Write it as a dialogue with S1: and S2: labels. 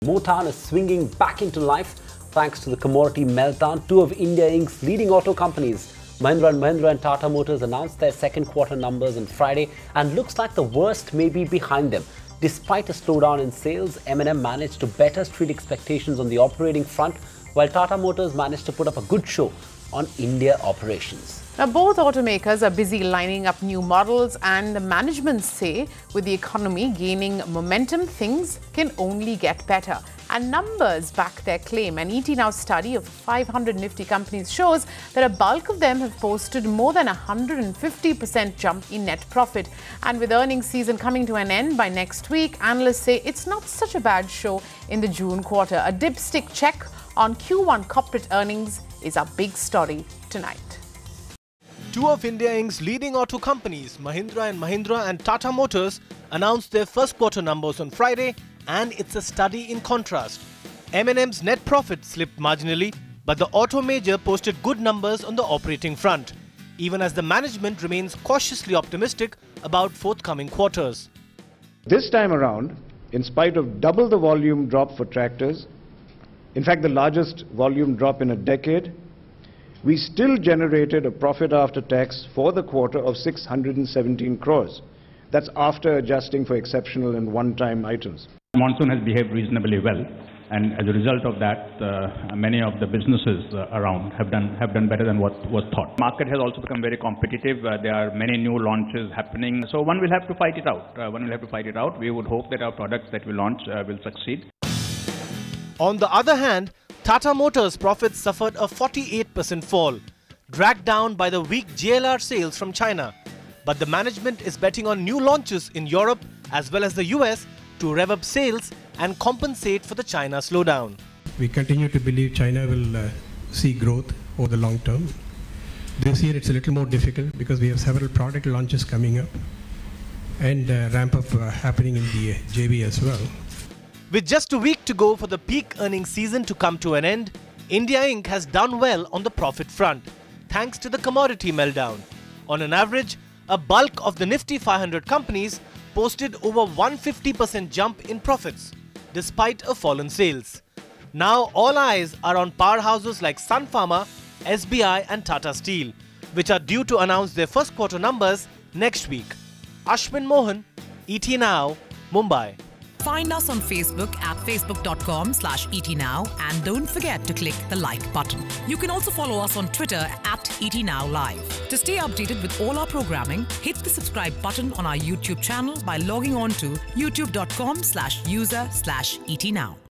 S1: Motown is swinging back into life thanks to the commodity meltdown. Two of India Inc.'s leading auto companies, Mahindra & Mahindra and Tata Motors, announced their second quarter numbers on Friday, and looks like the worst may be behind them. Despite a slowdown in sales, M&M managed to better street expectations on the operating front, while Tata Motors managed to put up a good show on India operations.
S2: Now, both automakers are busy lining up new models, and the management say with the economy gaining momentum, things can only get better. And numbers back their claim. An ET Now study of 500 Nifty companies shows that a bulk of them have posted more than 150% jump in net profit. And with earnings season coming to an end by next week, analysts say it's not such a bad show in the June quarter. A dipstick check on Q1 corporate earnings is our big story tonight.
S3: Two of India Inc.'s leading auto companies, Mahindra & Mahindra and Tata Motors, announced their first quarter numbers on Friday, and it's a study in contrast. M&M's net profit slipped marginally, but the auto major posted good numbers on the operating front, even as the management remains cautiously optimistic about forthcoming quarters.
S4: This time around, in spite of double the volume drop for tractors, in fact the largest volume drop in a decade, we still generated a profit after tax for the quarter of 617 crores. That's after adjusting for exceptional and one-time items.
S5: Monsoon has behaved reasonably well, and as a result of that, many of the businesses around have done better than what was thought. Market has also become very competitive. There are many new launches happening, so one will have to fight it out. We would hope that our products that we launch will succeed.
S3: On the other hand, Tata Motors' profits suffered a 48% fall, dragged down by the weak JLR sales from China. But the management is betting on new launches in Europe as well as the US to rev up sales and compensate for the China slowdown.
S6: We continue to believe China will see growth over the long term. This year it's a little more difficult because we have several product launches coming up and ramp up happening in the JV as well.
S3: With just a week to go for the peak earnings season to come to an end, India Inc. has done well on the profit front, thanks to the commodity meltdown. On an average, a bulk of the Nifty 500 companies posted over 150% jump in profits, despite a fall in sales. Now all eyes are on powerhouses like Sun Pharma, SBI and Tata Steel, which are due to announce their first quarter numbers next week. Ashwin Mohan, ET Now, Mumbai.
S7: Find us on Facebook at facebook.com/ETNow, and don't forget to click the like button. You can also follow us on Twitter at ETNowLive. To stay updated with all our programming, hit the subscribe button on our YouTube channel by logging on to youtube.com/user/ETNow.